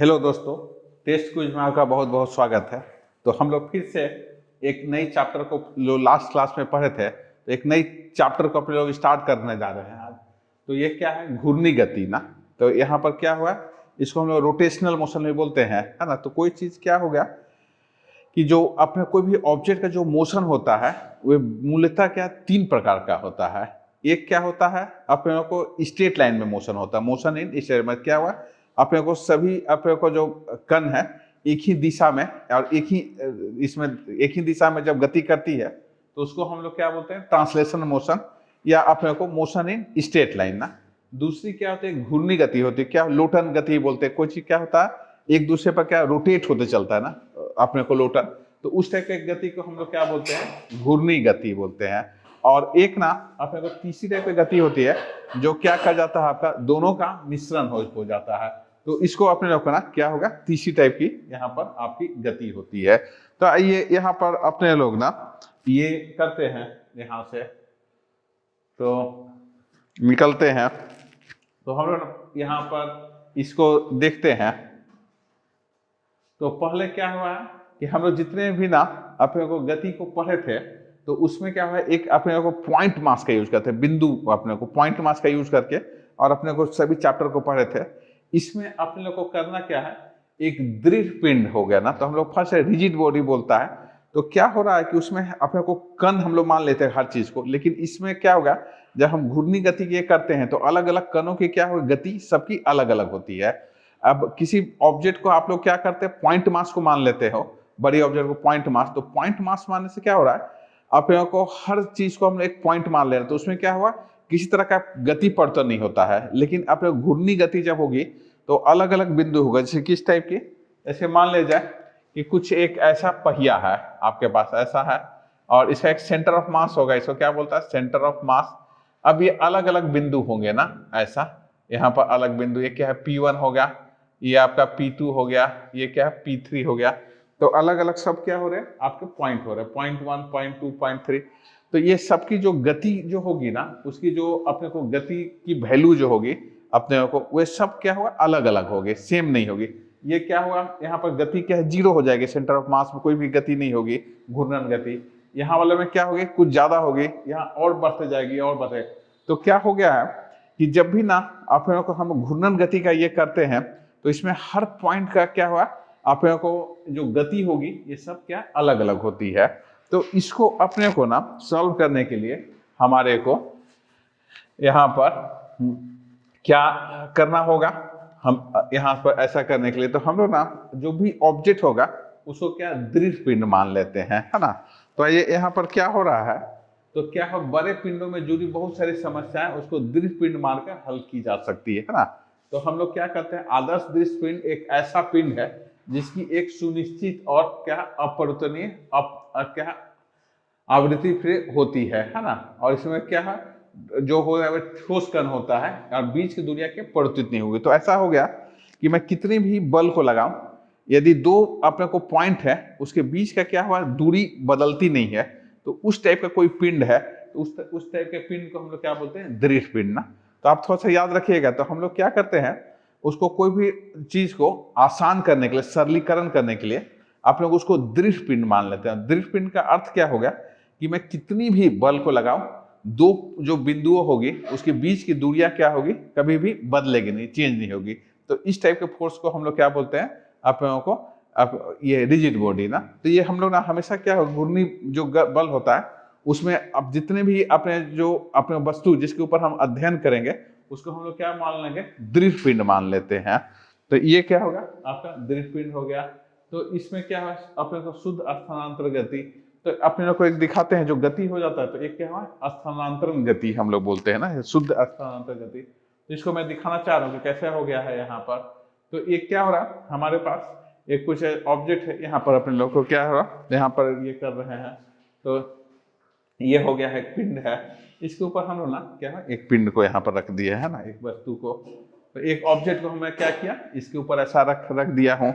Hello दोस्तों, test quiz में आपका बहुत बहुत स्वागत है। तो हम लोग फिर से एक नई चैप्टर को जो लास्ट क्लास में पढ़े थे, तो एक नई चैप्टर को अपने लोग स्टार्ट करने जा रहे हैं आज। तो ये क्या है? घूर्णी गति ना। तो यहाँ पर क्या हुआ, इसको हम लोग रोटेशनल मोशन भी बोलते हैं, है ना। तो कोई चीज़ क्या हो गया कि जो अपने कोई भी ऑब्जेक्ट का जो मोशन होता है वो मूलतः क्या तीन प्रकार का होता है। एक क्या होता है, अपने लोग को स्ट्रेट लाइन में मोशन होता है, मोशन इन स्ट्रेट में। क्या हुआ, अपने को सभी अपने को जो कण है एक ही दिशा में और एक ही दिशा में जब गति करती है तो उसको हम लोग क्या बोलते हैं, ट्रांसलेशन मोशन, या अपने को मोशन इन स्ट्रेट लाइन ना। दूसरी क्या होती है, घूर्णी गति होती है। क्या, लोटन गति बोलते हैं। कोई चीज क्या होता है, एक दूसरे पर क्या रोटेट होते चलता है ना, अपने को लोटन। तो उस टाइप के गति को हम लोग क्या बोलते हैं, घूर्णी गति बोलते हैं। और एक ना अपने को तीसरी टाइप की गति होती है जो क्या कहा जाता है, आपका दोनों का मिश्रण हो जाता है। तो इसको अपने लोग का ना क्या होगा, तीसरी टाइप की यहाँ पर आपकी गति होती है। तो आइए यहाँ पर अपने लोग ना ये करते हैं, यहाँ से तो निकलते हैं। तो हम लोग यहाँ पर इसको देखते हैं। तो पहले क्या हुआ है कि हम लोग जितने भी ना अपने को गति को पढ़े थे, तो उसमें क्या हुआ, एक अपने को पॉइंट मास का यूज करते हैं, बिंदु अपने को पॉइंट मास का यूज करके, और अपने को सभी चैप्टर को पढ़े थे। इसमें अपने लोग को करना क्या है, एक दृढ़ पिंड हो गया ना। तो हम लोग फर्स्ट रिजिड बॉडी बोलता है। तो क्या हो रहा है कि उसमें अपने को कण हम लोग मान लेते हैं हर चीज को, लेकिन इसमें क्या होगा, जब हम घूर्णी गति ये करते हैं तो अलग अलग कणों की क्या हो, गति सबकी अलग अलग होती है। अब किसी ऑब्जेक्ट को आप लोग क्या करते हैं, पॉइंट मास को मान लेते हो, बड़ी ऑब्जेक्ट को पॉइंट मास। तो पॉइंट मास मानने से क्या हो रहा है, आप लोगों को हर चीज को हम एक पॉइंट मान ले रहे हैं। तो उसमें क्या हुआ, किसी तरह का गति परिवर्तन नहीं होता है। लेकिन आप लोग घूर्णी गति जब होगी तो अलग अलग बिंदु होगा। जैसे किस टाइप की, ऐसे मान ले जाए कि कुछ एक ऐसा पहिया है आपके पास, ऐसा है, और इसका एक सेंटर ऑफ मास होगा। इसको क्या बोलता है, सेंटर ऑफ मास। अब ये अलग अलग बिंदु होंगे ना, ऐसा यहाँ पर अलग बिंदु। ये क्या है, P1 हो गया, ये आपका P2 हो गया, ये क्या है, P3 हो गया। तो अलग अलग सब क्या हो रहे हैं, आपके पॉइंट हो रहे हैं, पॉइंट 1, पॉइंट 2, पॉइंट 3। तो ये सबकी जो गति जो होगी ना, उसकी जो अपने को गति की वैल्यू जो होगी अपने को, वे सब क्या होगा, अलग अलग होगी, सेम नहीं होगी। ये क्या हुआ, यहाँ पर गति क्या है, जीरो हो जाएगी, सेंटर ऑफ मास में कोई भी गति नहीं होगी, घूर्णन गति। यहाँ वाले में क्या होगी, कुछ ज्यादा होगी, यहाँ और बढ़ते जाएगी और बढ़े। तो क्या हो गया है कि जब भी ना आप लोगों को हम घूर्णन गति का ये करते हैं, तो इसमें हर पॉइंट का क्या हुआ, आप लोगों को जो गति होगी ये सब क्या अलग अलग होती है। तो इसको अपने को ना सॉल्व करने के लिए हमारे को यहाँ पर क्या करना होगा, हम यहाँ पर ऐसा करने के लिए तो हम लोग ना जो भी ऑब्जेक्ट होगा उसको क्या दृढ़ पिंड मान लेते हैं, है ना। तो ये यहाँ पर क्या हो रहा है, तो क्या हो, बड़े पिंडों में जुड़ी बहुत सारी समस्याएं उसको दृढ़ पिंड मारकर हल की जा सकती है ना। तो हम लोग क्या करते हैं, आदर्श दृढ़ पिंड एक ऐसा पिंड है जिसकी एक सुनिश्चित और क्या अपरिवर्तनीय क्या आवृत्ति फिर होती है ना। और इसमें क्या है, जो हो ठोस कण होता है और बीच की दूरियां के परिवर्तित नहीं होगी। तो ऐसा हो गया कि मैं कितने भी बल को लगाऊं, यदि दो अपने को पॉइंट है उसके बीच का क्या हुआ, दूरी बदलती नहीं है, तो उस टाइप का कोई पिंड है, तो उस टाइप के पिंड को हम लोग क्या बोलते हैं, दृढ़ पिंड ना। तो आप थोड़ा सा याद रखिएगा। तो हम लोग क्या करते हैं, उसको कोई भी चीज को आसान करने के लिए, सरलीकरण करने के लिए आप लोग उसको दृढ़ पिंड मान लेते हैं। दृढ़ पिंड का अर्थ क्या होगा कि मैं कितनी भी बल को लगाऊं, दो जो बिंदुओं होगी उसके बीच की दूरियां क्या होगी, कभी भी बदलेगी नहीं, चेंज नहीं होगी। तो इस टाइप के फोर्स को हम लोग क्या बोलते हैं, आप लोगों को ये रिजिड बॉडी ना। तो ये हम लोग ना हमेशा क्या हो, घूर्णी जो बल होता है उसमें अब जितने भी अपने वस्तु जिसके ऊपर हम अध्ययन करेंगे उसको हम लोग क्या मान लेंगे, दृढ़ पिंड मान लेते हैं। तो ये क्या होगा, आपका दृढ़ पिंड हो गया। तो इसमें क्या है, अपने को शुद्ध स्थानांतर गति। तो अपने लोग को एक दिखाते हैं जो गति हो जाता है, तो एक क्या हुआ, स्थानांतरण गति हम लोग बोलते हैं ना, शुद्ध स्थानांतर गति। तो इसको मैं दिखाना चाह रहा हूँ कि कैसे हो गया है यहाँ पर। तो ये क्या हो रहा है, हमारे पास एक कुछ ऑब्जेक्ट है, यहाँ पर अपने लोग को क्या हो रहा, यहाँ पर ये कर रहे हैं। तो ये हो गया है, एक पिंड है, इसके ऊपर हम लोग ना क्या है, एक पिंड को यहाँ पर रख दिया है ना, एक वस्तु को। तो एक ऑब्जेक्ट को हमने क्या किया, इसके ऊपर ऐसा रख दिया हूँ।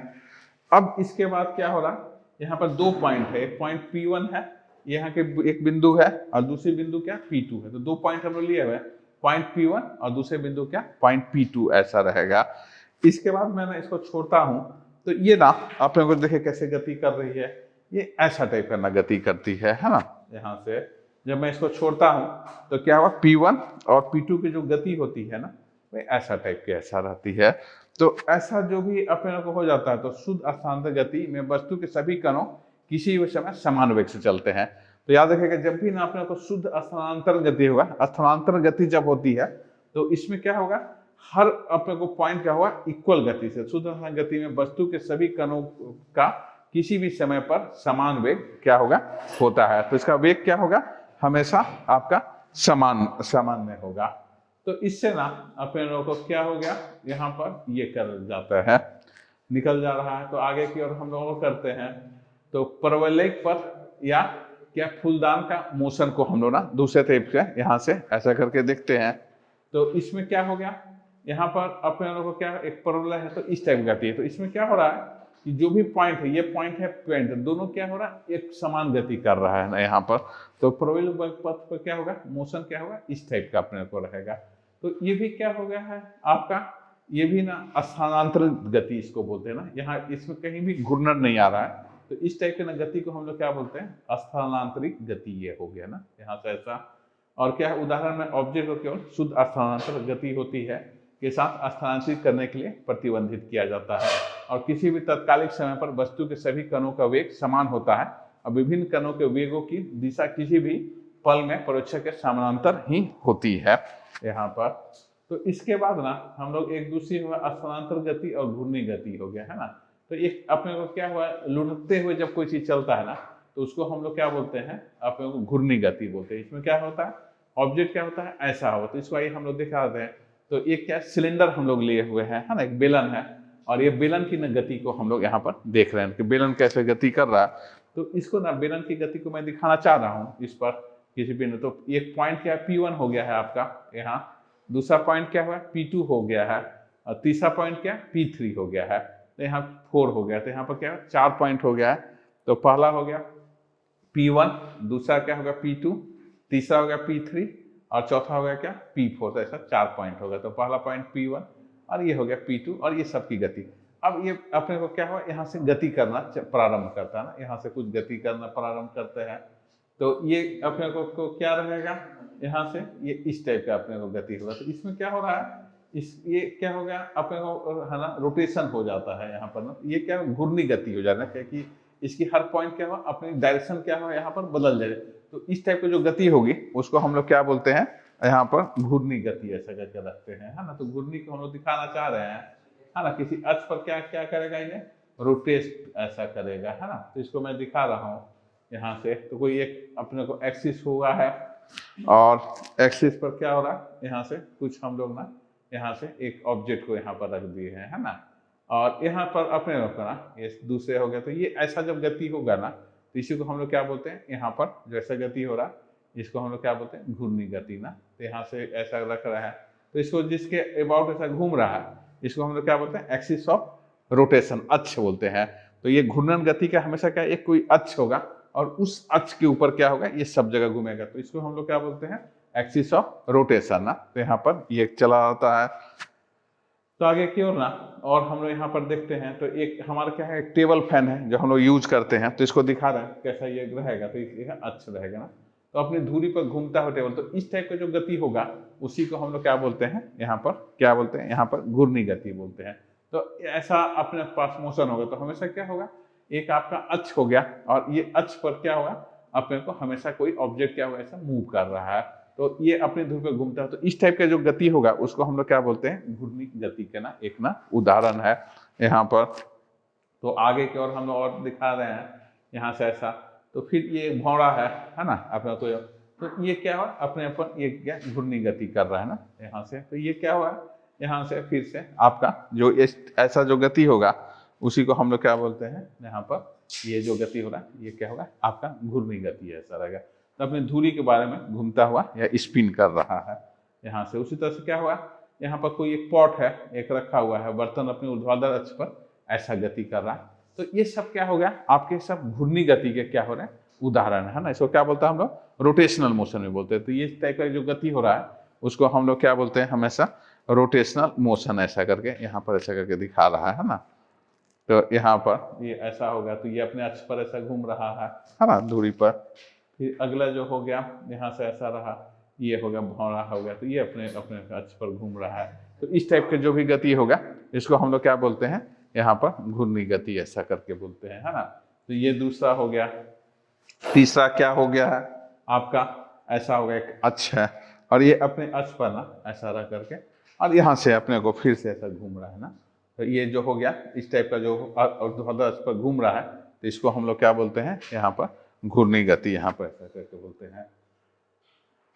अब इसके बाद क्या हो रहा, यहाँ पर दो पॉइंट है, एक पॉइंट P1 है, यहाँ के एक बिंदु है, और दूसरी बिंदु क्या P2 है। तो दो पॉइंट हम लोग लिए हुए, पॉइंट P1 और दूसरे बिंदु क्या, पॉइंट P2 ऐसा रहेगा। इसके बाद मैं ना इसको छोड़ता हूँ तो ये ना आप लोगों को देखे कैसे गति कर रही है, ये ऐसा टाइप का ना गति करती है ना। यहाँ से जब मैं इसको छोड़ता हूँ तो क्या हुआ, P1 और P2 की जो गति होती है ना वो ऐसा टाइप की ऐसा रहती है। तो ऐसा जो भी अपने लोग को हो जाता है तो शुद्ध स्थानांतर गति में वस्तु के सभी कणों किसी भी समय समान वेग से चलते हैं। तो याद रखिएगा जब भी ना अपने को शुद्ध स्थानांतर गति होगा, स्थानांतर गति जब होती है तो इसमें क्या होगा, हर अपने को पॉइंट क्या होगा, इक्वल गति से। शुद्ध स्थानांतर गति में वस्तु के सभी कणों का किसी भी समय पर समान वेग क्या होगा, होता है। तो इसका वेग क्या होगा, हमेशा आपका सामान्य होगा। तो इससे ना अपने लोगों को क्या हो गया, यहाँ पर ये कर जाता है, निकल जा रहा है। तो आगे की ओर हम लोग करते हैं तो परवलयिक पथ या क्या फूलदान का मोशन को हम लोग ना दूसरे तरीके से यहाँ से ऐसा करके देखते हैं। तो इसमें क्या हो गया, यहाँ पर अपने लोगों को क्या, एक परवलय है तो इस टाइप गति है। तो इसमें क्या हो रहा है कि जो भी पॉइंट है, ये पॉइंट है पॉइंट, दोनों क्या हो रहा है, एक समान गति कर रहा है ना यहाँ पर। तो परवलयिक पथ पर क्या होगा, मोशन क्या होगा, इस टाइप का अपने को रहेगा। तो ये भी क्या हो गया है आपका, ये भी ना स्थानांतरित गति इसको बोलते हैं ना। यहाँ इसमें कहीं भी घूर्णन नहीं आ रहा है, तो इस टाइप के ना गति को हम लोग क्या बोलते हैं, स्थानांतरित गति। ये हो गया ना यहाँ से ऐसा। और क्या है, उदाहरण में ऑब्जेक्ट को केवल शुद्ध स्थानांतर गति होती है के साथ स्थानांतरित करने के लिए प्रतिबंधित किया जाता है। और किसी भी तत्कालिक समय पर वस्तु के सभी कणों का वेग समान होता है और विभिन्न कणों के वेगों की दिशा किसी भी पल में परीक्षक के समानांतर ही होती है यहाँ पर। तो इसके बाद ना हम लोग एक दूसरी हुआ स्थानांतर गति और घूर्णी गति हो गया है ना। तो एक अपने को क्या हुआ, लुढ़कते हुए जब कोई चीज चलता है ना तो उसको हम लोग क्या बोलते हैं, अपने को घूर्णी गति बोलते हैं। इसमें क्या होता है, ऑब्जेक्ट क्या होता है, ऐसा हो। तो इसको आइए हम लोग दिखा दें। तो एक क्या सिलेंडर हम लोग लिए हुए हैं है ना, एक बेलन है, और ये बेलन की न गति को हम लोग यहाँ पर देख रहे हैं कि बेलन कैसे गति कर रहा है। तो इसको ना बेलन की गति को मैं दिखाना चाह रहा हूँ इस पर किसी भी न। तो एक पॉइंट क्या है, P1 हो गया है आपका यहाँ, दूसरा पॉइंट क्या हुआ, P2 हो गया है, और तीसरा पॉइंट क्या, P3 हो गया है। तो यहाँ 4 हो गया। तो यहाँ पर क्या है, 4 पॉइंट हो गया है। तो पहला हो गया P1, दूसरा क्या होगा P2, तीसरा हो गया P3 और चौथा हो गया क्या, P4। तो ऐसा 4 पॉइंट हो गया। तो पहला पॉइंट P1 और ये हो गया P2 और ये सबकी गति। अब ये अपने को क्या हुआ, यहाँ से गति करना प्रारंभ करता है ना, यहाँ से कुछ गति करना प्रारंभ करते हैं। तो ये अपने को क्या रहेगा, यहाँ से ये इस टाइप का अपने को गति होगा। तो इसमें क्या हो रहा है, ये क्या हो गया अपने को है ना, रोटेशन हो जाता है यहाँ पर ना। ये क्या घूर्णी गति हो जाना, क्योंकि इसकी हर पॉइंट क्या हुआ, अपनी डायरेक्शन क्या हुआ यहाँ पर बदल जाए। तो इस टाइप की जो गति होगी उसको हम लोग क्या बोलते हैं, यहाँ पर घूर्णी गति ऐसा करके रखते हैं है ना। तो घूर्णी को हम लोग दिखाना चाह रहे हैं है ना, किसी अक्ष पर क्या क्या करेगा, ये रोटेट ऐसा करेगा है ना। तो इसको मैं दिखा रहा हूँ यहाँ से। तो कोई एक अपने को एक्सिस हुआ है और एक्सिस पर क्या हो रहा है, यहाँ से कुछ हम लोग ना यहाँ से एक ऑब्जेक्ट को यहाँ पर रख दिए हैं है ना, और यहाँ पर अपने लोग ना ये दूसरे हो गया। तो ये ऐसा जब गति होगा ना तो इसी को हम लोग क्या बोलते हैं, यहाँ पर जैसा गति हो रहा है इसको हम लोग क्या बोलते हैं, घूर्णी गति ना। तो यहाँ से ऐसा रख रहा है, तो इसको जिसके अबाउट ऐसा घूम रहा है इसको हम लोग क्या बोलते हैं, एक्सिस ऑफ रोटेशन, अक्ष बोलते हैं। तो ये घूर्णन गति का हमेशा क्या, एक कोई अक्ष होगा और उस अक्ष के ऊपर क्या होगा, ये सब जगह घूमेगा। तो इसको हम लोग क्या बोलते हैं, एक्सिस ऑफ रोटेशन ना। तो यहाँ पर ये चला आता है। तो आगे की ओर ना, और हम लोग यहाँ पर देखते हैं तो एक हमारा क्या है, एक टेबल फैन है जो हम लोग यूज करते हैं। तो इसको दिखा रहे हैं कैसा ये रहेगा। तो ये अच्छा रहेगा ना। तो अपनी धुरी पर घूमता हो टेबल, तो इस टाइप का जो गति होगा उसी को हम लोग क्या बोलते हैं, यहाँ पर क्या बोलते हैं, यहाँ पर घूर्णी गति बोलते हैं। तो ऐसा अपने पास मोशन होगा तो हमेशा क्या होगा, एक आपका अक्ष हो गया और ये अक्ष पर क्या होगा, अपने को हमेशा कोई ऑब्जेक्ट क्या होगा, ऐसा मूव कर रहा है। तो ये अपनी धुरी पर घूमता है। तो इस टाइप का जो गति होगा उसको हम लोग क्या बोलते हैं, घूर्णी गति का ना एक ना उदाहरण है यहाँ पर। तो आगे की ओर हम लोग और दिखा रहे हैं यहाँ से ऐसा। तो फिर ये भौरा है ना अपने को। तो ये क्या हुआ, अपने अपन ये क्या घूर्णी गति कर रहा है ना यहाँ से। तो ये क्या हुआ, यहाँ से फिर से आपका जो ऐसा जो गति होगा उसी को हम लोग क्या बोलते हैं, यहाँ पर ये जो गति हो रहा है ये क्या होगा, आपका घूर्णी गति ऐसा रहेगा। तो अपनी धुरी के बारे में घूमता हुआ या स्पिन कर रहा है यहाँ से। उसी तरह से क्या हुआ, यहाँ पर कोई एक पॉट है, एक रखा हुआ है बर्तन, अपने ऊर्ध्वाधर अक्ष पर ऐसा गति कर रहा है। तो ये सब क्या हो गया, आपके सब घूर्णी गति के क्या हो रहे हैं, उदाहरण है ना। इसको क्या बोलते हैं हम लोग, रोटेशनल मोशन में बोलते हैं। तो ये टाइप का जो गति हो रहा है उसको हम लोग क्या बोलते हैं, हमेशा रोटेशनल मोशन ऐसा करके यहाँ पर ऐसा करके दिखा रहा है ना। तो यहाँ पर ये ऐसा हो गया, तो ये अपने अक्ष पर ऐसा घूम रहा है ना, दूरी पर। फिर अगला जो हो गया यहाँ से ऐसा रहा, ये हो गया भौरा हो गया, तो ये अपने अपने अक्ष पर घूम रहा है। तो इस टाइप के जो भी गति होगा इसको हम लोग क्या बोलते हैं, यहाँ पर घूर्णी गति ऐसा करके बोलते हैं, है ना। तो ये दूसरा हो गया। तीसरा क्या हो गया है आपका, ऐसा हो गया एक अक्ष है और ये अपने अक्ष पर ना ऐसा रह करके और यहाँ से अपने को फिर से ऐसा घूम रहा है ना। तो ये जो हो गया इस टाइप का जो अक्ष पर घूम रहा है, तो इसको हम लोग क्या बोलते हैं, यहाँ पर घूर्णी गति यहाँ पर ऐसा करके बोलते हैं।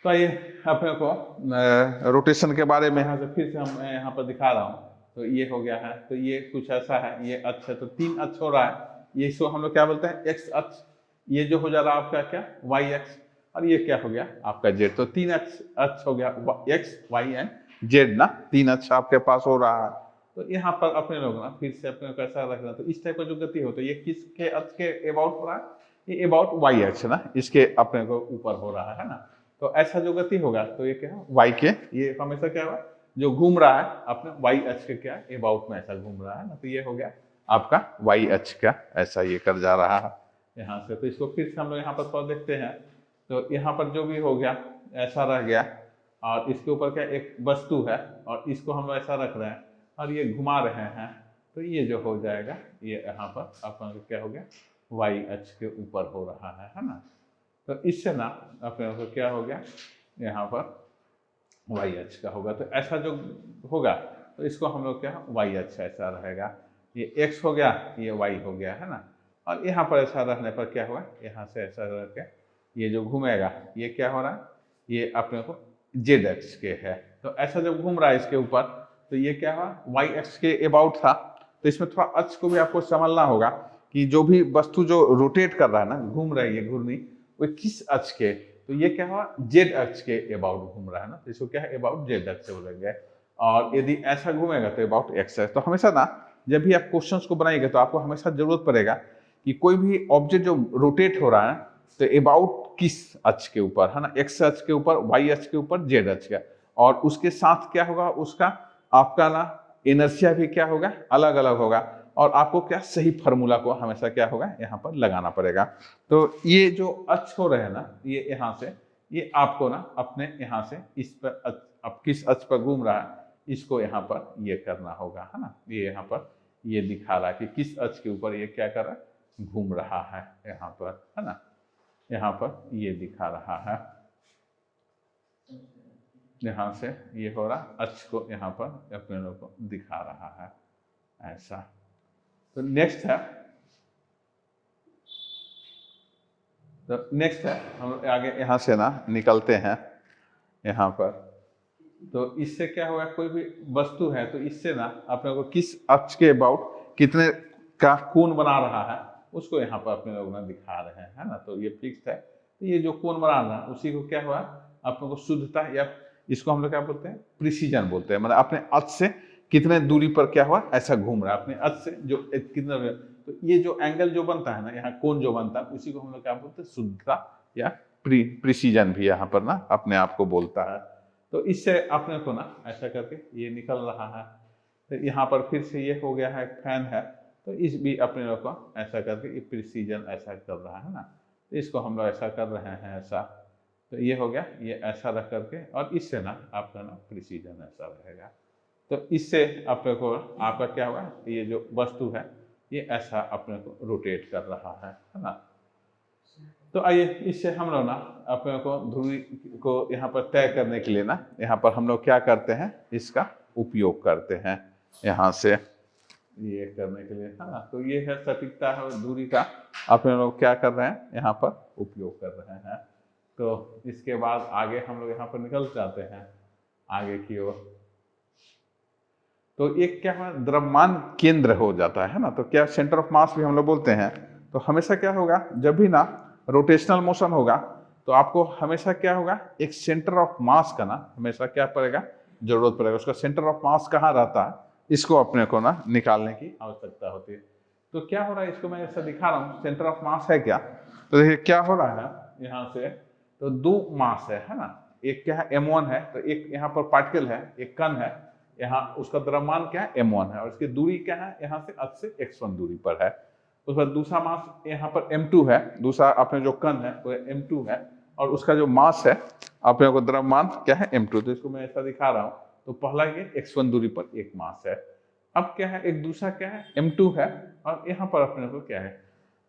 तो ये अपने को रोटेशन के बारे में यहाँ से फिर से हम यहाँ पर दिखा रहा हूँ। तो ये हो गया है, तो ये कुछ ऐसा है, ये अक्ष है, तो 3 अक्ष हो रहा है। ये इसको हम लोग क्या बोलते हैं, एक्स अक्ष। ये जो हो जा रहा है आपका क्या, वाई अक्ष। और ये क्या हो गया आपका जेड। तो 3 अक्ष हो गया, एक्स वाई एंड जेड ना, 3 अक्ष आपके पास हो रहा है। तो यहाँ पर अपने लोग ना फिर से अपने को ऐसा रखना, तो इस टाइप का जो गति होता है ये किसके अक्ष के अबाउट हो रहा है, ये अबाउट वाई अक्ष ना, इसके अपने को ऊपर हो रहा है ना। तो ऐसा जो गति होगा तो ये क्या है, वाई के, ये हमेशा क्या हुआ जो घूम रहा है अपने वाई अक्ष के क्या अबाउट में ऐसा घूम रहा है ना। तो ये हो गया आपका वाई अक्ष का, ऐसा ये कर जा रहा है यहाँ से। तो इसको फिर से हम लोग यहाँ पर थोड़ा देखते हैं। तो यहाँ पर जो भी हो गया ऐसा रह गया और इसके ऊपर क्या एक वस्तु है और इसको हम लोग ऐसा रख रहे हैं और ये घुमा रहे हैं। तो ये जो हो जाएगा ये यहाँ पर अपना क्या हो गया, वाई अक्ष के ऊपर हो रहा है ना। तो इससे ना अपने को क्या हो गया, यहाँ पर वाई अक्ष का होगा। तो ऐसा जो होगा तो इसको हम लोग क्या, वाई अक्ष ऐसा रहेगा। ये एक्स हो गया, ये वाई हो गया है ना। और यहाँ पर ऐसा रहने पर क्या होगा, यहाँ से ऐसा रह के ये जो घूमेगा ये क्या हो रहा है, ये अपने को जेड अक्ष के है। तो ऐसा जब घूम रहा है इसके ऊपर तो ये क्या हुआ, वाई अक्ष के अबाउट था। तो इसमें थोड़ा अक्ष को भी आपको समझना होगा कि जो भी वस्तु जो रोटेट कर रहा है ना, घूम रही है घूर्णी, वो किस अक्ष के, तो ये क्या हुआ, जेड अक्ष के अबाउट घूम रहा है ना। तो इसको क्या है, अबाउट जेड अक्ष बोलेंगे। और यदि ऐसा घूमेगा तो अबाउट एक्स अक्ष। तो हमेशा ना जब भी आप क्वेश्चंस को बनाएंगे तो आपको हमेशा जरूरत पड़ेगा कि कोई भी ऑब्जेक्ट जो रोटेट हो रहा है तो अबाउट किस अक्ष के ऊपर है ना, एक्स अक्ष के ऊपर, वाई अक्ष के ऊपर, जेड अक्ष का। और उसके साथ क्या होगा, उसका आपका ना इनर्शिया भी क्या होगा, अलग अलग होगा। और आपको क्या सही फार्मूला को हमेशा क्या होगा यहाँ पर लगाना पड़ेगा। तो ये जो अक्ष हो रहे हैं ना, ये यहाँ से ये आपको ना अपने यहाँ से इस पर अब किस अक्ष पर घूम रहा है इसको यहाँ पर ये करना होगा है ना। ये यहाँ पर ये दिखा रहा है कि किस अक्ष के ऊपर ये क्या कर रहा है, घूम रहा है यहाँ पर है ना। यहाँ पर ये दिखा रहा है, यहाँ से ये हो रहा अक्ष को यहाँ पर अपने लोग को दिखा रहा है ऐसा। तो नेक्स्ट है, हम आगे यहाँ से ना निकलते हैं यहाँ पर। तो इससे क्या होगा, कोई भी वस्तु है तो इससे ना अपने को किस अक्ष के अबाउट कितने का कोण बना रहा है उसको यहाँ पर अपने लोग ना दिखा रहे हैं है ना। तो ये फिक्स है। तो ये जो कोण बना रहा है उसी को क्या हुआ, अपने को शुद्धता या इसको हम लोग क्या बोलते हैं, प्रिसीजन बोलते हैं। मतलब अपने अक्ष से कितने दूरी पर क्या हुआ ऐसा घूम रहा है, अपने अक्ष से जो कितना। तो ये जो एंगल जो बनता है ना, यहाँ कोण जो बनता है उसी को हम लोग क्या बोलते हैं, शुद्धता या प्रिसीजन भी यहाँ पर ना अपने आप को बोलता है। तो इससे अपने को ना ऐसा करके ये निकल रहा है। तो यहाँ पर फिर से ये हो गया है, फैन है, तो इस भी अपने लोग को ऐसा करके ये प्रिसीजन ऐसा कर रहा है ना। तो इसको हम लोग ऐसा कर रहे हैं ऐसा। तो ये हो गया, ये ऐसा रख करके, और इससे ना आपका ना प्रिसीजन ऐसा रहेगा। तो इससे अपने को आपका क्या होगा, ये जो वस्तु है ये ऐसा अपने को रोटेट कर रहा है ना। तो आइए इससे हम लोग ना अपने को धुरी को यहाँ पर तय करने के लिए ना यहाँ पर हम लोग क्या करते हैं, इसका उपयोग करते हैं यहाँ से ये करने के लिए है ना। तो ये है सटीकता है दूरी का, अपने लोग क्या कर रहे हैं यहाँ पर उपयोग कर रहे हैं। तो इसके बाद आगे हम लोग यहाँ पर निकल जाते हैं आगे की ओर। तो एक क्या है, द्रव्यमान केंद्र हो जाता है ना। तो क्या सेंटर ऑफ मास भी हम लोग बोलते हैं। तो हमेशा क्या होगा, जब भी ना रोटेशनल मोशन होगा तो आपको हमेशा क्या होगा, एक सेंटर ऑफ मास का ना हमेशा क्या पड़ेगा, जरूरत पड़ेगा। उसका सेंटर ऑफ मास कहाँ रहता है इसको अपने को ना निकालने की आवश्यकता होती है। तो क्या हो रहा है, इसको मैं ऐसा दिखा रहा हूँ, सेंटर ऑफ मास है क्या। तो देखिए क्या हो रहा है यहाँ से, तो 2 मास है ना। एक क्या है, m1 है, तो एक यहाँ पर पार्टिकल है, एक कण है, यहाँ उसका द्रव्यमान क्या है m1 है और इसकी दूरी क्या है यहाँ से अक्ष से x1 दूरी पर है। उस पर दूसरा मास यहाँ पर m2 है, दूसरा अपने जो कण है वो m2 है और उसका जो मास है अपने को द्रव्यमान क्या है m2। तो इसको मैं ऐसा दिखा रहा हूँ। तो पहला ये x1 दूरी पर एक मास है। अब क्या है एक दूसरा क्या है m2 है और यहाँ पर अपने को क्या है,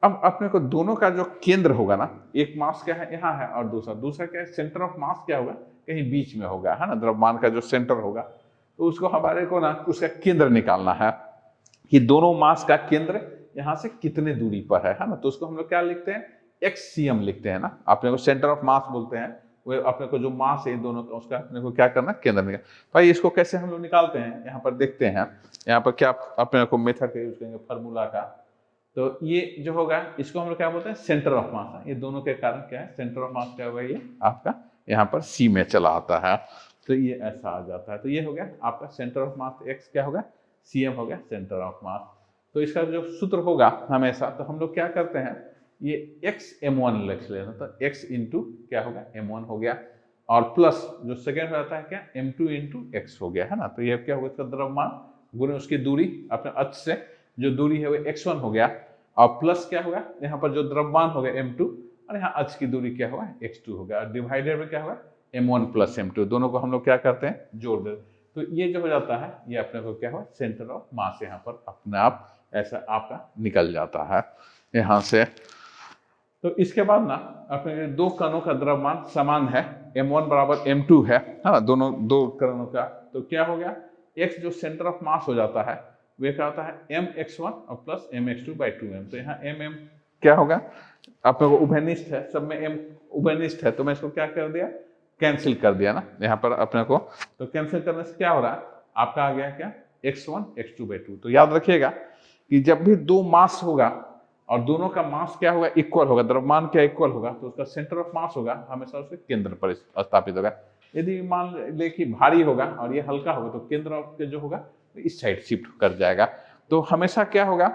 अब अपने को दोनों का जो केंद्र होगा ना, एक मास क्या है यहाँ है और दूसरा क्या है, सेंटर ऑफ मास क्या होगा कहीं बीच में होगा, है ना, द्रव्यमान का जो सेंटर होगा। तो उसको हमारे को ना उसका केंद्र निकालना है कि दोनों मास का केंद्र यहाँ से कितने दूरी पर है ना। तो उसको हम लोग क्या लिखते हैं एक्ससीएम लिखते हैं ना, अपने को सेंटर ऑफ मास बोलते हैं। वो अपने को जो मास है दोनों का उसका अपने को क्या करना केंद्र निकाल। भाई इसको कैसे हम लोग निकालते हैं यहाँ पर देखते हैं, यहाँ पर क्या अपने को मेथड का यूज करेंगे फार्मूला का। तो ये जो होगा इसको हम लोग क्या बोलते हैं सेंटर ऑफ मास। ये दोनों के कारण क्या है सेंटर ऑफ मास क्या होगा, ये आपका यहाँ पर सी में चला आता है। तो ये ऐसा आ जाता है। तो ये हो गया आपका सेंटर ऑफ मास एक्स क्या होगा सीएम हो गया सेंटर ऑफ मास। तो इसका जो सूत्र होगा हमेशा, तो हम लोग क्या करते हैं ये x m1 लिख लेना। तो x इंटू क्या होगा m1 हो गया और प्लस जो सेकेंड में आता है क्या m2 इंटू एक्स हो गया, है ना। तो ये क्या होगा इसका द्रव्यमान गुणे उसकी दूरी अपने अक्ष से जो दूरी है वो x1 हो गया और प्लस क्या होगा यहाँ पर जो द्रव्यमान हो गया m2 और यहाँ अक्ष की दूरी क्या होगा x2 हो गया और डिवाइडेड में क्या होगा m1 प्लस m2। दोनों को हम लोग क्या करते हैं जोड़ देते। तो ये जो हो जाता है ये अपने को क्या हुआ सेंटर ऑफ मास यहाँ पर अपने आप ऐसा आपका निकल जाता है यहाँ से। तो इसके बाद ना अपने दो कणों का द्रव्यमान समान है, m1 बराबर m2 है ना, दोनों दो कणों का। तो क्या हो गया x जो सेंटर ऑफ मास हो जाता है वे क्या होता है mx1 और प्लस mx2 बाई 2m। तो यहाँ mm क्या होगा अपने को उभयनिष्ठ है, सब में m उभयनिष्ठ है। तो मैं इसको क्या कर दिया कैंसिल कर दिया ना यहाँ पर अपने को। तो कैंसिल करने से क्या हो रहा है आपका आ गया क्या x1 x2 बाई 2। तो याद रखिएगा कि जब भी दो मास होगा और दोनों का मास क्या होगा इक्वल होगा, द्रव्यमान क्या इक्वल होगा, तो उसका सेंटर ऑफ मास होगा हमेशा उसके केंद्र पर स्थापित होगा। यदि मान ले कि भारी होगा और ये हल्का होगा तो केंद्र ऑफ के जो होगा तो इस साइड शिफ्ट कर जाएगा। तो हमेशा क्या होगा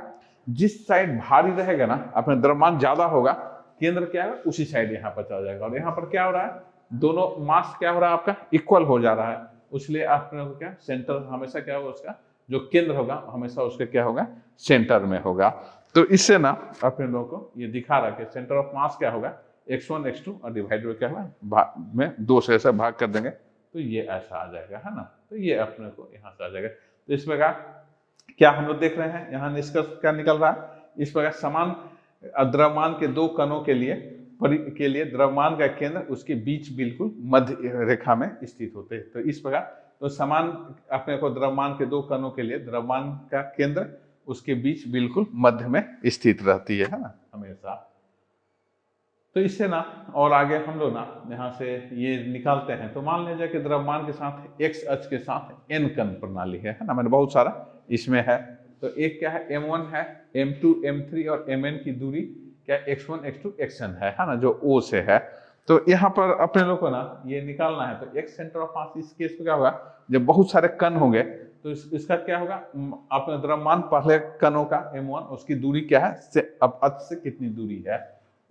जिस साइड भारी रहेगा ना अपने द्रव्यमान ज्यादा होगा, केंद्र क्या है उसी साइड यहाँ पर चला जाएगा। और यहाँ पर क्या हो रहा है दोनों मास क्या हो रहा है आपका इक्वल हो जा रहा है, इसलिए आपने क्या सेंटर हमेशा क्या होगा उसका जो केंद्र होगा हमेशा उसके क्या होगा सेंटर में होगा। तो इससे ना अपने लोगों को ये दिखा रहा है कि सेंटर ऑफ मास क्या होगा x1 x2 और डिवाइड में क्या होगा में 2 से ऐसा भाग कर देंगे तो ये ऐसा आ जाएगा, है ना। तो ये अपने को यहाँ से आ जाएगा। तो इस प्रकार क्या हम लोग देख रहे हैं यहाँ निष्कर्ष क्या निकल रहा है। इस प्रकार समान द्रव्यमान के दो कणों के लिए द्रव्यमान का केंद्र उसके बीच बिल्कुल मध्य रेखा में स्थित होते हैं। तो इस प्रकार तो समान अपने को द्रव्यमान के दो कणों के लिए द्रव्यमान का केंद्र उसके बीच बिल्कुल मध्य में स्थित रहती है ना हमेशा। तो इससे ना और आगे हम लोग ना यहाँ से ये निकालते हैं। तो मान लीजिए कि द्रव्यमान के साथ x अक्ष के साथ n कण प्रणाली है ना, मैंने बहुत सारा इसमें है। तो एक क्या है m1 है, m2 m3 और mn की दूरी क्या x1 x2 xn है ना, जो O से है। तो यहाँ पर अपने लोग को ना ये निकालना है। तो x सेंटर ऑफ मास इस केस में क्या होगा जब बहुत सारे कण होंगे तो इसका क्या होगा अपने द्रव्यमान पहले कणों का m1 उसकी दूरी क्या है अब अक्ष से कितनी दूरी है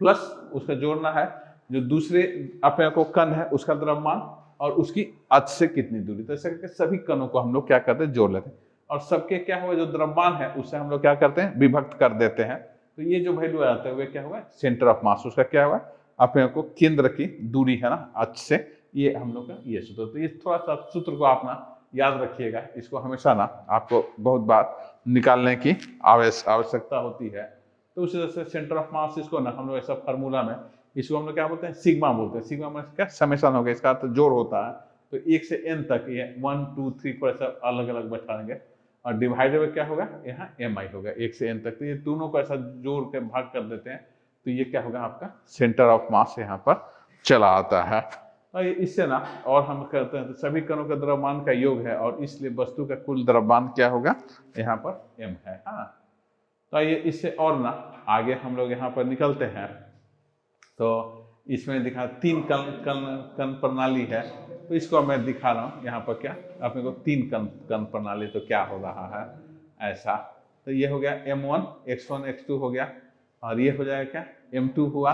प्लस उसका जोड़ना है जो दूसरे अपने को कण है उसका द्रव्यमान और उसकी अक्ष से कितनी दूरी। तो ऐसे करके सभी कणों को हम लोग क्या करते हैं जोड़ लेते हैं और सबके क्या हुआ जो द्रव्यमान है उससे हम लोग क्या करते हैं विभक्त कर देते हैं। तो ये जो वैल्यू आते हैं वे क्या हुआ सेंटर ऑफ मास, उसका क्या हुआ अपने को केंद्र की दूरी है ना अक्ष से, ये हम लोग का ये सूत्र। तो ये थोड़ा सा सूत्र को आप ना याद रखिएगा, इसको हमेशा ना आपको बहुत बार निकालने की आवश्यकता होती है। तो उसी तरह से सेंटर ऑफ मास इसको ना हम लोग ऐसा फार्मूला में इसको हम लोग क्या बोलते हैं सिग्मा बोलते हैं। सिग्मा में क्या समेशन हो गया, इसका अर्थ जोड़ होता है। तो 1 से n तक ये 1 2 3 4 ऐसा अलग अलग बैठाएंगे और डिवाइडर में क्या होगा यहाँ mi होगा 1 से n तक। तो ये दोनों को ऐसा जोड़ के भाग कर देते हैं तो ये क्या होगा आपका सेंटर ऑफ मास यहाँ पर चला आता है। और इससे ना और हम कहते हैं तो सभी कणों का द्रव्यमान का योग है और इसलिए वस्तु का कुल द्रव्यमान क्या होगा यहाँ पर m है ना। तो ये इससे और ना आगे हम लोग यहाँ पर निकलते हैं। तो इसमें दिखा 3 कण प्रणाली है। तो इसको मैं दिखा रहा हूँ यहाँ पर क्या अपने को 3 कण प्रणाली तो क्या हो रहा है ऐसा। तो ये हो गया m1 x1 x2 हो गया और ये हो जाएगा क्या m2 हुआ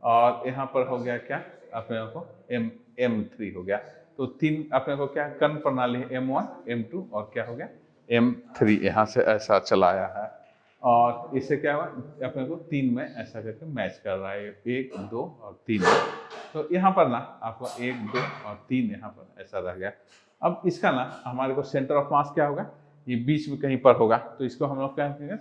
और यहाँ पर हो गया क्या अपने को m3 हो गया। तो तीन अपने को क्या कण प्रणाली है, M1 M2 और क्या हो गया M3, यहाँ से ऐसा चलाया है। और इससे क्या हुआ अपने को 3 में ऐसा करके मैच कर रहा है, 1 2 और 3 में। तो यहाँ पर ना आपको 1 2 और 3 यहाँ पर ऐसा रह गया। अब इसका ना हमारे को सेंटर ऑफ मास क्या होगा, ये बीच में कहीं पर होगा, तो इसको हम लोग क्या करेंगे,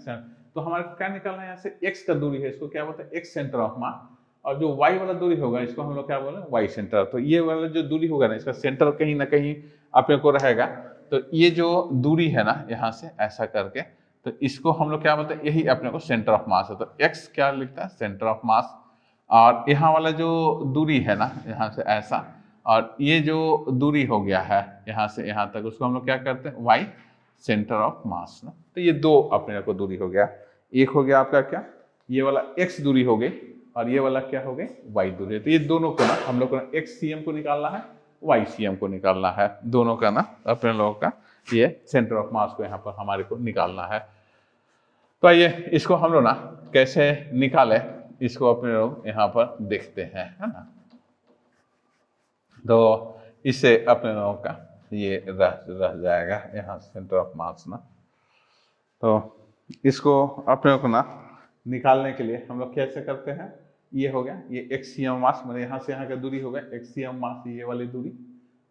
तो हमारे को क्या निकालना है, यहाँ से x का दूरी है, इसको क्या बोलते हैं x सेंटर ऑफ मास, और जो y वाला दूरी होगा इसको हम लोग क्या बोले y सेंटर। तो ये वाला जो दूरी होगा ना, इसका सेंटर कहीं ना कहीं अपने को रहेगा। तो ये जो दूरी है ना यहाँ से ऐसा करके, तो इसको हम लोग क्या बोलते हैं, यही अपने को सेंटर ऑफ मास है। तो x क्या लिखता है, सेंटर ऑफ मास। और यहाँ वाला जो दूरी है ना यहाँ से ऐसा, और ये जो दूरी हो गया है यहाँ से यहाँ तक, उसको हम लोग क्या करते हैं y सेंटर ऑफ मास ना। तो ये दो अपने को दूरी हो गया, एक हो गया आपका क्या, ये वाला x दूरी हो गई, और ये वाला क्या हो गई y दूरी। तो ये दोनों को ना हम लोग को ना x cm को निकालना है, y cm को निकालना है, दोनों का ना अपने लोगों का ये सेंटर ऑफ मास को यहाँ पर हमारे को निकालना है। तो आइए इसको हम लोग ना कैसे निकाले, इसको अपने लोग यहाँ पर देखते हैं, है ना। तो इससे अपने लोगों का ये रह जाएगा यहाँ सेंटर ऑफ मास ना। तो इसको अपने को ना निकालने के लिए हम लोग कैसे करते हैं, ये हो गया ये x cm मास, मतलब यहाँ से यहाँ का दूरी हो गया x cm मास, ये वाली दूरी,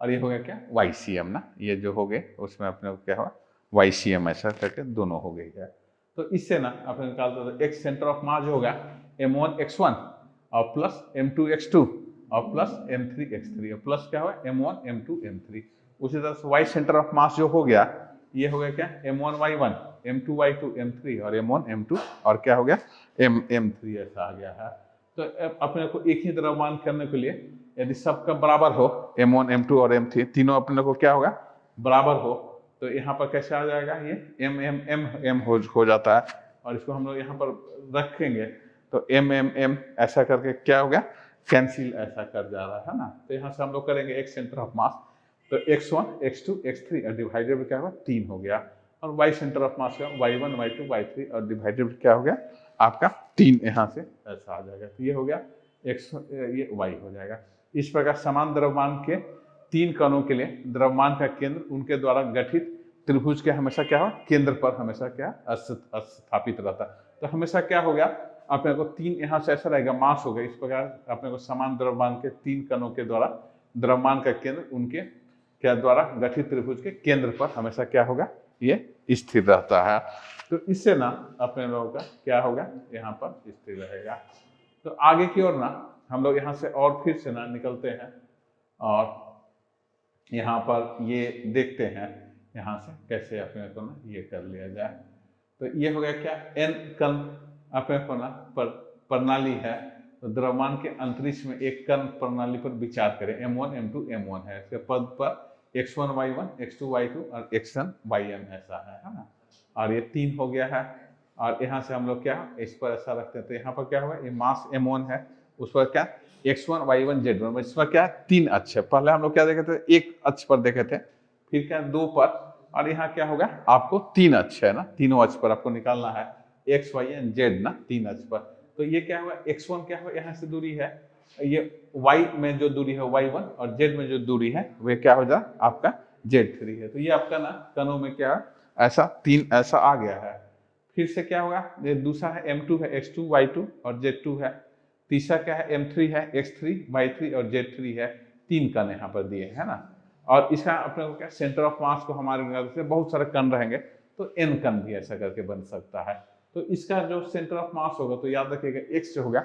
और ये हो गया क्या y cm ना, ये जो हो गए उसमें अपने को क्या हुआ y cm, ऐसा करके दोनों हो गई है। तो इससे ना अपने निकालते तो x सेंटर ऑफ मास होगा m1 x1 और प्लस m2 x2 और प्लस m3 x3 और प्लस क्या हुआ m1 m2 m3। उसी तरह से y सेंटर ऑफ मास जो हो गया, ये हो गया क्या m1 y1 m2 y2 m3 और m1 m2 और क्या हो गया m3 ऐसा आ गया है। तो अपने को एक ही द्रव्यमान करने के लिए यदि सबका बराबर हो m1 m2 और m3 तीनों अपने को क्या होगा बराबर हो, तो यहाँ पर कैसे आ जाएगा ये m m m m हो जाता है, और इसको हम लोग यहाँ पर रखेंगे तो m m m ऐसा करके क्या हो गया कैंसिल ऐसा कर जा रहा है ना। तो यहाँ से हम लोग करेंगे x सेंटर ऑफ मास, तो x1 x2 x3 और डिवाइडेड क्या हुआ 3 हो गया, और y सेंटर ऑफ मास का y1 y2 y3 और डिवाइडेड क्या हो गया आपका 3, यहाँ से ऐसा आ जाएगा। तो ये हो गया x, ये y हो जाएगा। इस प्रकार समान द्रव्यमान के 3 कणों के लिए द्रव्यमान का केंद्र उनके द्वारा गठित त्रिभुज के हमेशा क्या हो केंद्र पर हमेशा क्या स्थापित रहता है। तो हमेशा क्या हो गया अपने को 3 यहाँ से ऐसा रहेगा मास हो गया। इस प्रकार अपने को समान द्रव्यमान के 3 कणों के द्वारा द्रव्यमान का केंद्र उनके क्या द्वारा गठित त्रिभुज के केंद्र पर हमेशा क्या होगा ये स्थिर रहता है। तो इससे ना अपने लोगों का क्या होगा यहाँ पर स्थिर रहेगा। तो आगे की ओर ना हम लोग यहाँ से और फिर से ना निकलते हैं और यहाँ पर ये देखते हैं यहाँ से कैसे अपने को ना ये कर लिया जाए। तो ये हो गया क्या n कण अपने को ना प्रणाली है, तो द्रव्यमान के अंतरिक्ष में एक कण प्रणाली पर विचार करें, m1 m2 m1 है, इसके पद पर x1 y1 x2 y2 और xn yn ऐसा है ना। और ये 3 हो गया है, और यहाँ से हम लोग क्या इस पर ऐसा रखते हैं। तो यहाँ पर क्या हुआ ये मास m1 है, उस पर क्या x1 y1 z1, इस पर क्या 3 अक्ष है। पहले हम लोग क्या देखे थे एक अक्ष पर देखे थे, फिर क्या 2 पर, और यहाँ क्या होगा आपको 3 अक्ष है ना, तीनों अक्ष पर आपको निकालना है x y and z ना 3 अक्ष पर। तो ये क्या हुआ x1 क्या हुआ यहाँ से दूरी है, ये y में जो दूरी है y1 और z में जो दूरी है वे क्या हो जाए आपका z3 है। तो ये आपका ना कणों में क्या ऐसा 3 ऐसा आ गया है। फिर से क्या होगा ये दूसरा है m2 है x2 y2 और z2 है, तीसरा क्या है m3 है x3 y3 और z3 है, 3 कण यहाँ पर दिए है ना। और इसका अपने को क्या सेंटर ऑफ मास को हमारे से बहुत सारे कण रहेंगे तो n कण भी ऐसा करके बन सकता है। तो इसका जो सेंटर ऑफ मास होगा तो याद रखिएगा x जो होगा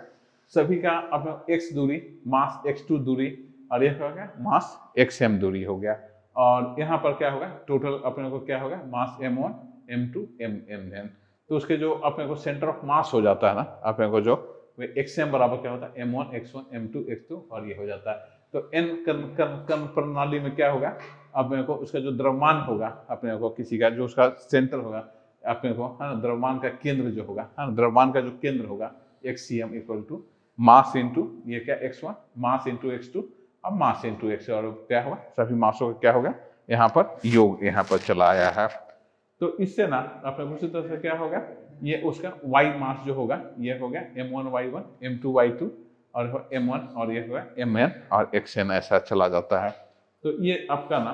सभी का अपने x दूरी मास x2 दूरी और यह होगा मास xm दूरी हो गया। और यहाँ पर क्या होगा टोटल अपने को क्या होगा मास m1 m2 mn। तो उसके जो अपने को सेंटर ऑफ मास हो जाता है ना अपने को जो वे xm बराबर क्या होता है m1 x1 m2 x2 और ये हो जाता है। तो n कण प्रणाली में क्या होगा अपने को उसका जो द्रव्यमान होगा अपने को किसी का जो उसका सेंटर होगा अपने को है ना द्रव्यमान का केंद्र जो होगा है ना द्रव्यमान का जो केंद्र होगा xcm equal to mass into ये क्या x1 मास इंटू x2 और मास इंटू x और क्या होगा सभी मासों का क्या होगा यहाँ पर योग यहाँ पर चला आया है। तो इससे ना अपने उसी तरह से क्या होगा ये उसका y मास जो होगा ये हो गया m1 y1 m2 y2 और m1 और ये होगा mn और xn ऐसा चला जाता है। तो ये आपका ना,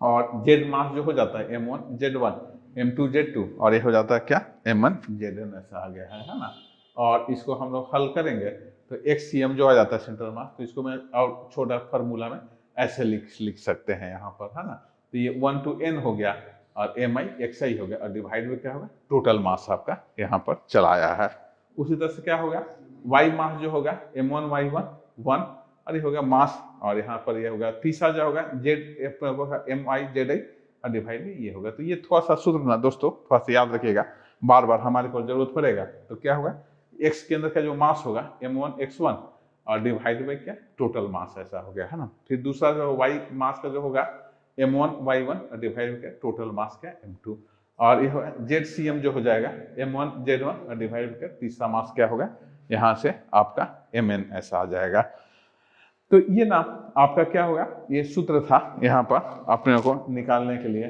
और जेड मास जो हो जाता है M1 Z1 M2 Z2, और ये हो जाता है क्या M1 ZN, ऐसा आ गया है ना। और इसको हम लोग हल करेंगे तो XCM जो आ जाता है सेंट्रल मास, तो इसको मैं और छोटा फार्मूला में ऐसे लिख सकते हैं यहाँ पर, है ना। तो ये 1 to n हो गया और MI XI हो गया, और डिवाइड में क्या होगा टोटल मास आपका यहाँ पर चला आया है। उसी तरह से क्या होगा Y मास जो होगा M1 Y1 1, और ये हो गया मास, और यहाँ पर ये होगा तीसरा जो होगा MI ZI और डिवाइड में ये होगा। तो ये थोड़ा सा सूत्र ना दोस्तों थोड़ा सा याद रखिएगा, बार बार हमारे को जरूरत पड़ेगा। तो क्या होगा x के अंदर का जो मास होगा M1 X1 और डिवाइड बाई क्या टोटल मास, ऐसा हो गया है ना। फिर दूसरा जो Y मास का जो होगा M1 Y1 और डिवाइड क्या टोटल मास क्या M2, और ये ZCM जो हो जाएगा M1 Z1 और डिवाइड क्या तीसरा मास क्या होगा यहाँ से आपका MN, ऐसा आ जाएगा। तो ये ना आपका क्या होगा, ये सूत्र था यहाँ पर अपने को निकालने के लिए।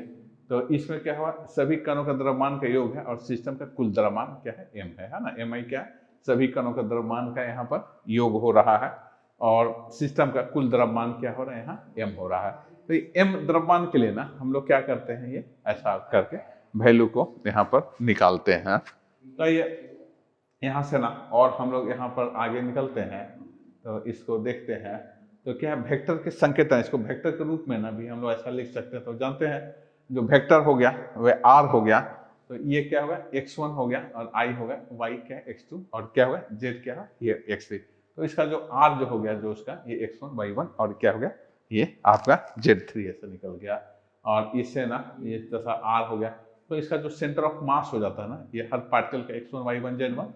तो इसमें क्या हुआ, सभी कणों का द्रव्यमान का योग है और सिस्टम का कुल द्रव्यमान क्या है M है ना। MI क्या है, सभी कणों का द्रव्यमान का यहाँ पर योग हो रहा है, और सिस्टम का कुल द्रव्यमान क्या हो रहा है यहाँ M हो रहा है। तो M द्रव्यमान के लिए ना हम लोग क्या करते हैं, ये ऐसा करके वैल्यू को यहाँ पर निकालते हैं। तो ये यहाँ से ना और हम लोग यहाँ पर आगे निकलते हैं, तो इसको देखते हैं। तो क्या वेक्टर के संकेतन, इसको वेक्टर के रूप में ना भी हम लोग ऐसा लिख सकते हैं। तो जानते हैं जो वेक्टर हो गया वह R हो गया, तो ये क्या होगा X1 हो गया, और I होगा Y क्या X2, और क्या होगा Z क्या है ये X3। तो इसका जो R जो हो गया जो उसका ये X1 Y1 और क्या हो गया ये आपका Z3 ऐसा निकल गया। और इससे ना ये जैसा R हो गया, तो इसका जो सेंटर ऑफ मास हो जाता है ना, ये हर पार्टिकल का X1 Y1 Z1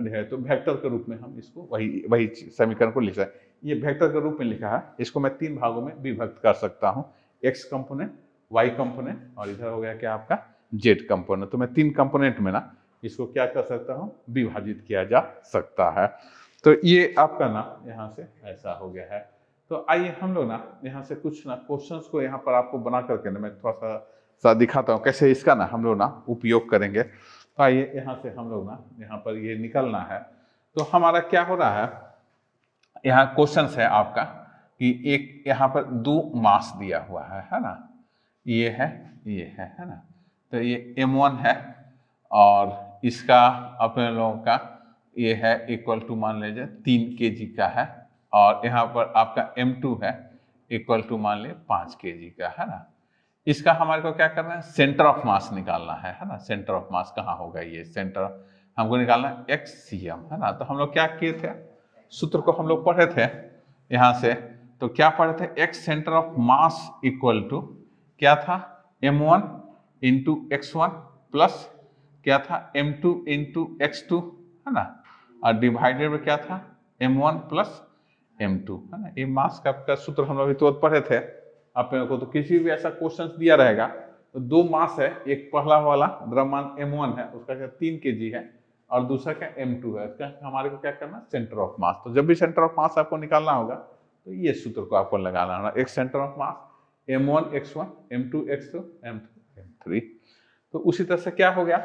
है। तो वेक्टर के रूप में हम इसको वही समीकरण को लिख रहे हैं। ये वेक्टर के रूप में लिखा है, इसको मैं 3 भागों में विभक्त कर सकता हूँ, X कंपोनेंट, Y कंपोनेंट, और इधर हो गया क्या आपका Z कंपोनेंट। तो मैं 3 कंपोनेंट में ना इसको क्या कर सकता हूँ, विभाजित किया जा सकता है। तो ये आपका ना यहाँ से ऐसा हो गया है। तो आइए हम लोग ना यहाँ से कुछ ना क्वेश्चंस को यहाँ पर आपको बना करके ना मैं थोड़ा सा दिखाता हूँ कैसे इसका ना हम लोग ना उपयोग करेंगे। तो आइए यहाँ से हम लोग ना यहाँ पर ये निकलना है। तो हमारा क्या हो रहा है, यहाँ क्वेश्चन है आपका कि एक यहाँ पर 2 मास दिया हुआ है ना, ये है ना। तो ये M1 है और इसका अपने लोगों का ये है इक्वल टू मान लीजिए 3 kg का है, और यहाँ पर आपका M2 है इक्वल टू मान लीजिए 5 kg का है ना। इसका हमारे को क्या करना है, सेंटर ऑफ मास निकालना है ना। सेंटर ऑफ मास कहाँ होगा, ये सेंटर हमको निकालना है XCM है ना। तो हम लोग क्या किए थे, सूत्र को हम लोग पढ़े थे यहाँ से। तो क्या पढ़े थे, X centre of mass equal to क्या था M1 इंटू X1 प्लस क्या था M2 इंटू X2 है ना, और डिवाइडेड में क्या था M1 प्लस M2 है ना। ये मास का सूत्र हम लोग तो पढ़े थे अपने को। तो किसी भी ऐसा क्वेश्चन दिया रहेगा तो 2 मास है, एक पहला वाला द्रव्यमान M1 है उसका क्या 3 kg है, और दूसरा क्या M2 है, इसका हमारे को क्या करना सेंटर ऑफ मास। तो जब भी सेंटर ऑफ मास आपको निकालना होगा तो ये सूत्र को आपको लगाना होगा, एक centre of mass M1 X1 M2 X2 M2 M3। तो उसी तरह से क्या हो गया,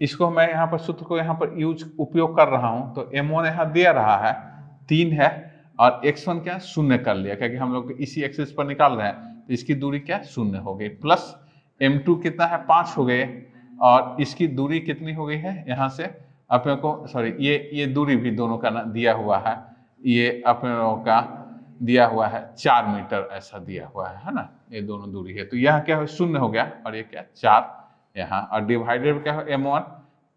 इसको मैं यहाँ पर सूत्र को यहाँ पर उपयोग कर रहा हूँ। तो M1 यहाँ दे रहा है 3 है, और X1 क्या शून्य कर लिया क्योंकि हम लोग इसी एक्सिस पर निकाल रहे हैं। तो इसकी दूरी क्या शून्य हो गई, प्लस M2 कितना है 5 हो गए, और इसकी दूरी कितनी हो गई है यहाँ से अपने को, सॉरी ये दूरी भी दोनों का ना दिया हुआ है, ये अपने लोगों का दिया हुआ है 4 मीटर ऐसा दिया हुआ है ना, ये दोनों दूरी है। तो यहाँ क्या हो शून्य हो गया और ये क्या 4 यहाँ, और डिवाइडेड क्या हो M1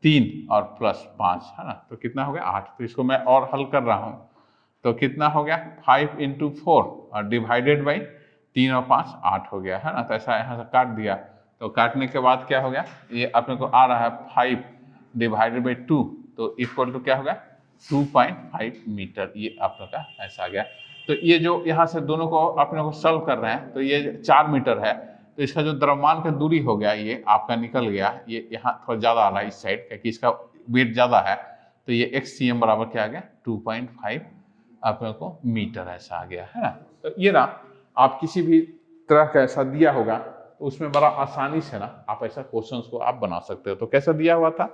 3 और प्लस 5 है ना, तो कितना हो गया 8। तो इसको मैं और हल कर रहा हूँ तो कितना हो गया 5 इंटू 4 और डिवाइडेड बाई 3 और 5 8 हो गया है ना। तो ऐसा यहाँ से काट दिया, तो काटने के बाद क्या हो गया, ये अपने को आ रहा है 5 डिवाइडेड बाई 2, तो इक्वल टू क्या हो गया 2.5 मीटर, ये अपने का ऐसा आ गया। तो ये जो यहाँ से दोनों को अपने को सॉल्व कर रहे हैं, तो ये 4 मीटर है, तो इसका जो द्रव्यमान का दूरी हो गया ये आपका निकल गया, ये यहाँ थोड़ा ज़्यादा आ रहा है इस साइड क्योंकि इसका वेट ज़्यादा है। तो ये XCM बराबर क्या आ गया 2.5 अपने को मीटर ऐसा आ गया है ना। तो ये ना आप किसी भी तरह का ऐसा दिया होगा तो उसमें बड़ा आसानी से ना आप ऐसा क्वेश्चंस को आप बना सकते हो। तो कैसा दिया हुआ था,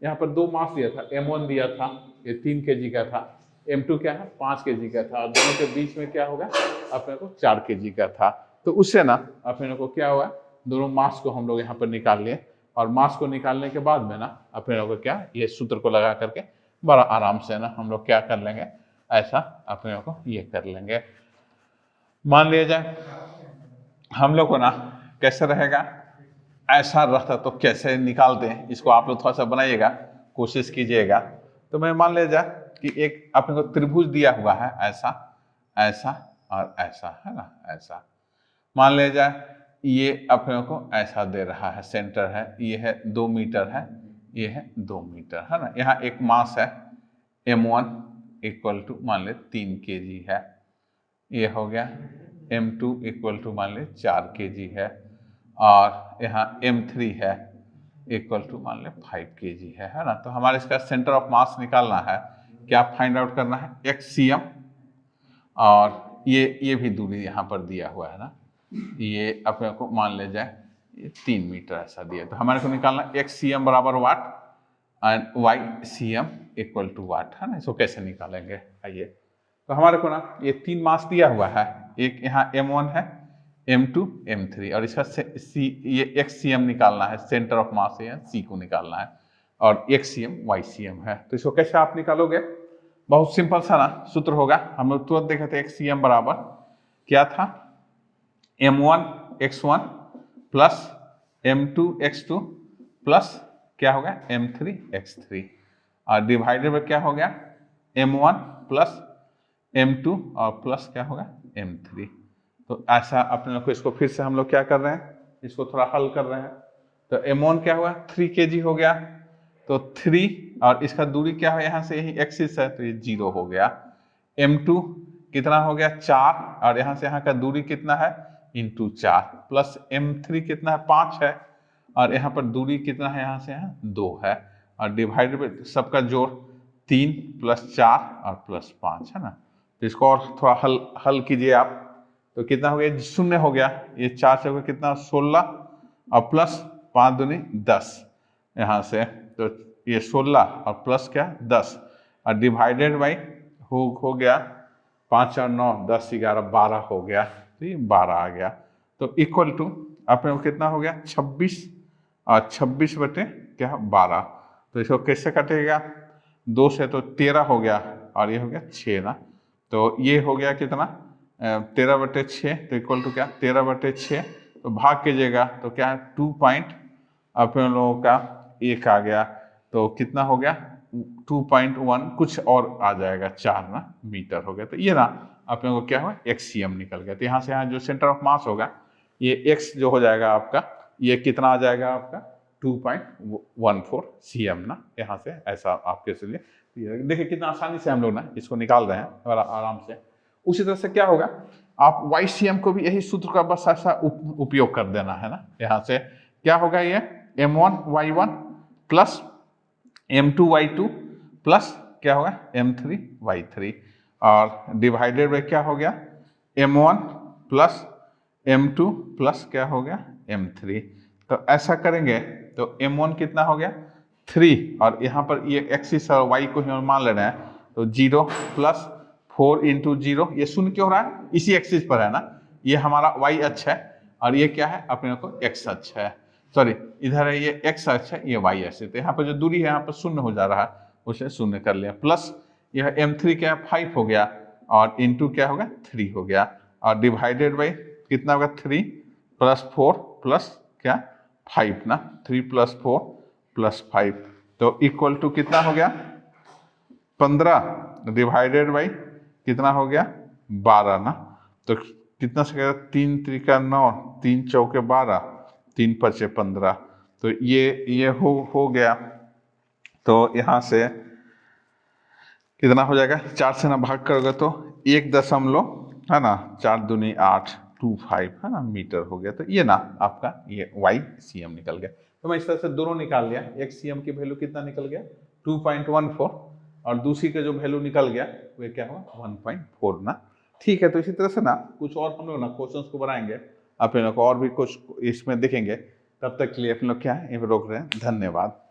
यहाँ पर 2 मास दिया था, M1 दिया था ये 3 kg का था, M2 क्या है 5 kg का था, और दोनों के बीच में क्या होगा अपने को 4 kg का था। तो उससे ना अपने लोग को क्या हुआ, दोनों मास को हम लोग यहाँ पर निकाल लिए, और मास को निकालने के बाद में ना अपने लोग को क्या, ये सूत्र को लगा करके बड़ा आराम से ना हम लोग क्या कर लेंगे, ऐसा अपने लोग को ये कर लेंगे। मान लिया जाए हम लोग को ना कैसे रहेगा, ऐसा रहता तो कैसे निकालते हैं इसको, आप लोग थोड़ा सा बनाइएगा, कोशिश कीजिएगा। तो मैं मान लिया जाए कि एक अपने को त्रिभुज दिया हुआ है, ऐसा ऐसा और ऐसा, है ना, ऐसा मान लिया जाए, ये अपने को ऐसा दे रहा है, सेंटर है, ये है 2 मीटर है, ये है 2 मीटर, है ना। यहाँ एक मास है m1 इक्वल टू मान ले 3 kg है, ये हो गया m2 इक्वल टू मान ले 4 kg है, और यहाँ m3 है इक्वल टू मान ले 5 kg है ना। तो हमारे इसका सेंटर ऑफ मास निकालना है, क्या फाइंड आउट करना है, xcm, और ये भी दूरी यहाँ पर दिया हुआ है ना, ये अपने को मान ले जाए ये 3 मीटर ऐसा दिया, तो हमारे को निकालना xcm बराबर वाट एंड ycm इक्वल टू वाट, है ना। इसको कैसे निकालेंगे, आइए। तो हमारे को ना ये 3 मास दिया हुआ है, एक यहाँ m1 है, m2 m3, और इसका ये xcm निकालना है, सेंटर ऑफ मास है c को निकालना है, और xcm ycm है। तो इसको कैसे आप निकालोगे, बहुत सिंपल सा ना सूत्र होगा, हम लोग तुरंत देखे थे। xcm बराबर क्या था, m1 x1 plus m2 x2 plus क्या हो गया m3 x3, और डिवाइडेड में क्या हो गया m1 प्लस m2 और प्लस क्या होगा m3। तो ऐसा अपने लोग को इसको फिर से हम लोग क्या कर रहे हैं, इसको थोड़ा हल कर रहे हैं। तो m1 क्या हुआ 3 kg हो गया, तो 3, और इसका दूरी क्या है, यहाँ से यही एक्सिस है तो ये 0 हो गया। m2 कितना हो गया 4, और यहाँ से यहाँ का दूरी कितना है इंटू 4, प्लस m3 कितना है 5 है, और यहाँ पर दूरी कितना है यहाँ से यहाँ 2 है, और डिवाइडेड बाय सबका जोड़ 3 प्लस 4 और प्लस 5, है ना। तो इसको और थोड़ा हल कीजिए आप, तो कितना हो गया 0 हो गया, ये 4 से हो गया कितना 16, और प्लस 5 दूनी 10 यहाँ से, तो ये 16 और प्लस क्या 10, और डिवाइडेड बाई हो गया 5 और 9 10 11 12 हो गया, तो ये 12 आ गया। तो इक्वल टू अपने को कितना हो गया 26, और 26 बटे क्या 12, तो इसको कैसे कटेगा, 2 से तो 13 हो गया, और ये हो गया 6 ना, तो ये हो गया कितना 13 बटे 6, तो इक्वल टू क्या 13 बटे 6, तो भाग कीजिएगा तो क्या है 2 पॉइंट अपने लोगों का 1 आ गया, तो कितना हो गया 2.1 कुछ और आ जाएगा 4 ना मीटर हो गया। तो ये ना अपने को क्या हुआ xcm निकल गया। तो यहाँ से यहाँ जो सेंटर ऑफ मास होगा ये x जो हो जाएगा आपका, ये कितना आ जाएगा आपका 2.14 cm ना, यहाँ से ऐसा आपके लिए देखिए कितना आसानी से हम लोग ना इसको निकाल रहे हैं बड़ा आराम से। उसी तरह से क्या होगा, आप ycm को भी यही सूत्र का बस ऐसा उपयोग कर देना है ना। यहाँ से क्या होगा, ये m1 y1 plus m2 y2 plus क्या होगा m3 y3, और डिवाइडेड बाय क्या हो गया m1 प्लस m2 प्लस क्या हो गया m3। तो ऐसा करेंगे तो m1 कितना हो गया 3, और यहाँ पर ये एक्सिस और y को ही मान ले रहे हैं, तो 0 प्लस 4 इंटू 0, ये शून्य क्यों हो रहा है, इसी एक्सिस पर है ना, ये हमारा y अक्ष है, और ये क्या है अपने को x अक्ष है, सॉरी इधर है ये x अक्ष है, ये y अक्ष है। तो यहाँ पर जो दूरी है यहाँ पर शून्य हो जा रहा है, उसे शून्य कर लिया, प्लस यह m3 क्या 5 हो गया, और इंटू क्या होगा 3 हो गया, और डिवाइडेड बाई कितना होगा 3 प्लस 4 प्लस क्या 5 ना, 3 प्लस 4 प्लस 5, तो इक्वल टू कितना हो गया 15 डिवाइडेड बाई कितना हो गया 12 ना, तो कितना से 3 त्रिका 9 3 चौके 12 3 पचे 15, तो ये हो गया। तो यहाँ से कितना हो जाएगा 4 से ना भाग करोगे तो 1 है ना 4 दूनी 8 25 है ना मीटर हो गया। तो ये ना आपका ये ycm निकल गया। तो मैं इस तरह से दोनों निकाल लिया, xcm की वैल्यू कितना निकल गया 2.14, और दूसरी का जो वैल्यू निकल गया वो क्या हुआ 1.4 ना। ठीक है, तो इसी तरह से ना कुछ और हम लोग ना क्वेश्चंस को बनाएंगे, आप लोग और भी कुछ इसमें देखेंगे। तब तक के लिए आप लोग क्या है रोक रहे हैं, धन्यवाद।